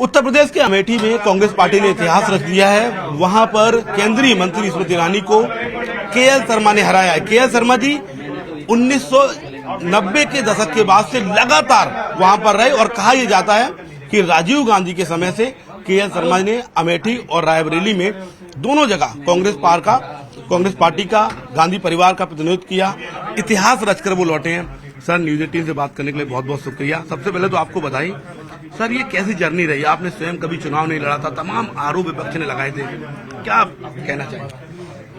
उत्तर प्रदेश के अमेठी में कांग्रेस पार्टी ने इतिहास रच दिया है। वहां पर केंद्रीय मंत्री स्मृति ईरानी को केएल शर्मा ने हराया है। केएल शर्मा जी 1990 के दशक के बाद से लगातार वहां पर रहे और कहा यह जाता है कि राजीव गांधी के समय से केएल शर्मा ने अमेठी और रायबरेली में दोनों जगह कांग्रेस पार्टी का गांधी परिवार का प्रतिनिधित्व किया। इतिहास रचकर वो लौटे हैं। सर, न्यूज 18 से बात करने के लिए बहुत बहुत शुक्रिया। सबसे पहले तो आपको बधाई। सर, ये कैसी जर्नी रही? आपने स्वयं कभी चुनाव नहीं लड़ा था, तमाम आरोप विपक्ष ने लगाए थे, क्या आप कहना चाहेंगे?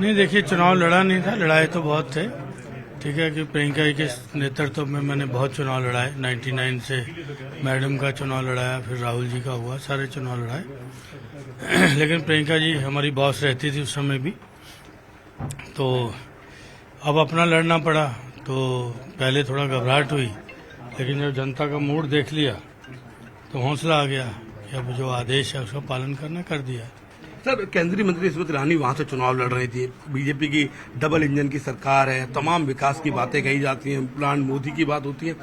नहीं, देखिए, चुनाव लड़ा नहीं था, लड़ाए तो बहुत थे। ठीक है कि प्रियंका जी के नेतृत्व में मैंने बहुत चुनाव लड़ाए। 99 से मैडम का चुनाव लड़ाया, फिर राहुल जी का हुआ, सारे चुनाव लड़ाए। लेकिन प्रियंका जी हमारी बॉस रहती थी उस समय भी, तो अब अपना लड़ना पड़ा। तो पहले थोड़ा घबराहट हुई, लेकिन जब जनता का मूड देख लिया तो हौसला आ गया कि अब जो आदेश है उसका पालन करना कर दिया। सर, केंद्रीय मंत्री स्मृति ईरानी वहां से चुनाव लड़ रही थी। बीजेपी की डबल इंजन की सरकार है, तमाम विकास की बातें कही जाती हैं, प्लान मोदी की बात होती है।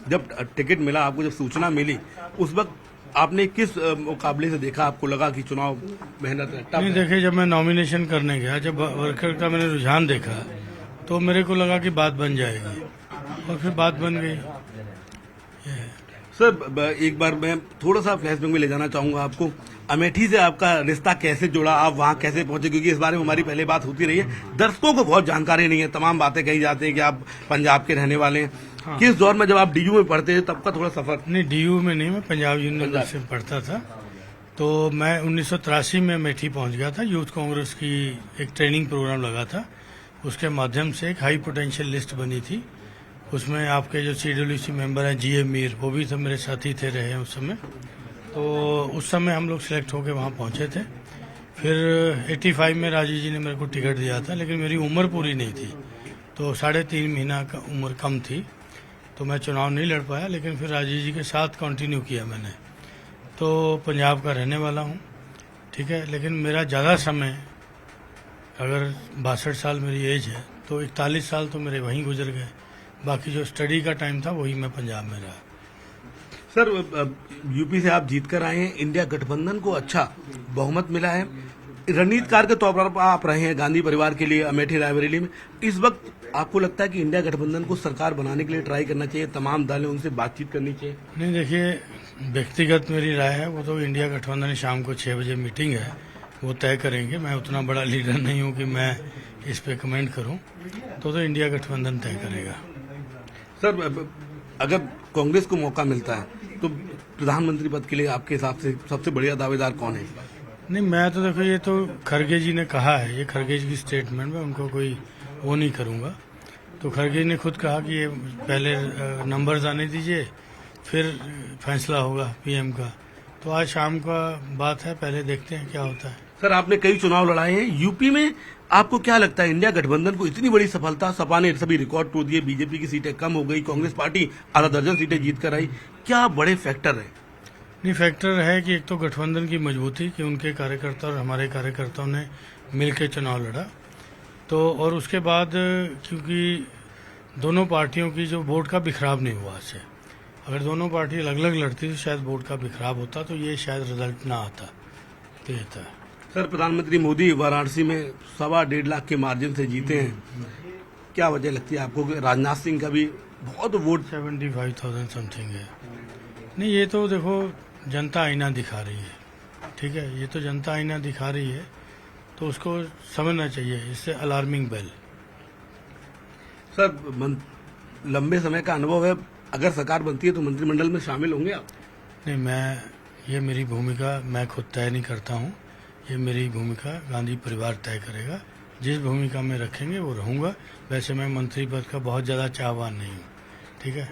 जब टिकट मिला आपको, जब सूचना मिली, उस वक्त आपने किस मुकाबले से देखा? आपको लगा कि चुनाव मेहनत है? नहीं, देखिए, जब मैं नॉमिनेशन करने गया, जब वर्कर का मैंने रुझान देखा तो मेरे को लगा कि बात बन जाएगी और फिर बात बन गई। सर, एक बार मैं थोड़ा सा फ्लैशबैक में ले जाना चाहूंगा आपको। अमेठी से आपका रिश्ता कैसे जुड़ा, आप वहां कैसे पहुंचे? क्योंकि इस बारे में हमारी पहले बात होती रही है, दर्शकों को बहुत जानकारी नहीं है। तमाम बातें कही जाती हैं कि आप पंजाब के रहने वाले हैं। हाँ। किस दौर में जब आप डीयू में पढ़ते थे तब का थोड़ा सफर? नहीं, डीयू में नहीं, मैं पंजाब यूनिवर्सिटी में पढ़ता था। तो मैं 1983 में अमेठी पहुंच गया था। यूथ कांग्रेस की एक ट्रेनिंग प्रोग्राम लगा था, उसके माध्यम से एक हाई पोटेंशियल लिस्ट बनी थी। उसमें आपके जो CWC मेंबर हैं GA मीर, वो भी तो मेरे साथी थे, रहे हैं उस समय। तो उस समय हम लोग सिलेक्ट होकर वहाँ पहुँचे थे। फिर 85 में राजीव जी ने मेरे को टिकट दिया था, लेकिन मेरी उम्र पूरी नहीं थी, तो 3.5 महीना का उम्र कम थी, तो मैं चुनाव नहीं लड़ पाया। लेकिन फिर राजीव जी के साथ कंटिन्यू किया मैंने। तो पंजाब का रहने वाला हूँ, ठीक है। लेकिन मेरा ज़्यादा समय, अगर 62 साल मेरी एज है, तो 41 साल तो मेरे वहीं गुजर गए। बाकी जो स्टडी का टाइम था वही मैं पंजाब में रहा। सर, यूपी से आप जीत कर आए हैं। इंडिया गठबंधन को अच्छा बहुमत मिला है। रणनीतिकार के तौर पर आप रहे हैं गांधी परिवार के लिए अमेठी रायबरेली में। इस वक्त आपको लगता है कि इंडिया गठबंधन को सरकार बनाने के लिए ट्राई करना चाहिए, तमाम दल हैं उनसे बातचीत करनी चाहिए? नहीं, देखिए, व्यक्तिगत मेरी राय है, वो तो इंडिया गठबंधन शाम को 6 बजे मीटिंग है, वो तय करेंगे। मैं उतना बड़ा लीडर नहीं हूँ कि मैं इस पे कमेंट करूँ। तो इंडिया गठबंधन तय करेगा। सर, अगर कांग्रेस को मौका मिलता है तो प्रधानमंत्री पद के लिए आपके हिसाब से सबसे बढ़िया दावेदार कौन है? नहीं, मैं तो देखो, ये तो खड़गे जी ने कहा है, ये खड़गे जी की स्टेटमेंट में, उनको कोई वो नहीं करूँगा। तो खड़गे जी ने खुद कहा कि ये पहले नंबर्स आने दीजिए, फिर फैसला होगा PM का। तो आज शाम का बात है, पहले देखते हैं क्या होता है। सर, आपने कई चुनाव लड़ाए हैं यूपी में, आपको क्या लगता है इंडिया गठबंधन को इतनी बड़ी सफलता? सपा ने सभी रिकॉर्ड तोड़ दिए, बीजेपी की सीटें कम हो गई, कांग्रेस पार्टी आधा दर्जन सीटें जीत कर आई, क्या बड़े फैक्टर है? नहीं, फैक्टर है कि एक तो गठबंधन की मजबूती, कि उनके कार्यकर्ता और हमारे कार्यकर्ताओं ने मिलकर चुनाव लड़ा। तो और उसके बाद क्योंकि दोनों पार्टियों की जो वोट का बिखराव नहीं हुआ से, अगर दोनों पार्टी अलग अलग लड़ती तो शायद वोट का बिखराव होता, तो ये शायद रिजल्ट ना आता। तो ये था। सर, प्रधानमंत्री मोदी वाराणसी में 1.25 लाख के मार्जिन से जीते हैं, क्या वजह लगती है आपको? राजनाथ सिंह का भी बहुत वोट 75,000 समथिंग है। नहीं, ये तो देखो, जनता आईना दिखा रही है, ठीक है। ये तो जनता आईना दिखा रही है, तो उसको समझना चाहिए, इससे अलार्मिंग बेल। सर, लंबे समय का अनुभव है, अगर सरकार बनती है तो मंत्रिमंडल में शामिल होंगे आप? नहीं, ये मेरी भूमिका मैं खुद तय नहीं करता हूँ। ये मेरी भूमिका गांधी परिवार तय करेगा। जिस भूमिका में रखेंगे वो रहूँगा। वैसे मैं मंत्री पद का बहुत ज़्यादा चाहवान नहीं हूँ, ठीक है।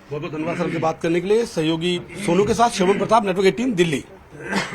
बहुत बहुत धन्यवाद सर से बात करने के लिए। सहयोगी सोनू के साथ श्रवण प्रताप, नेटवर्क 18 दिल्ली।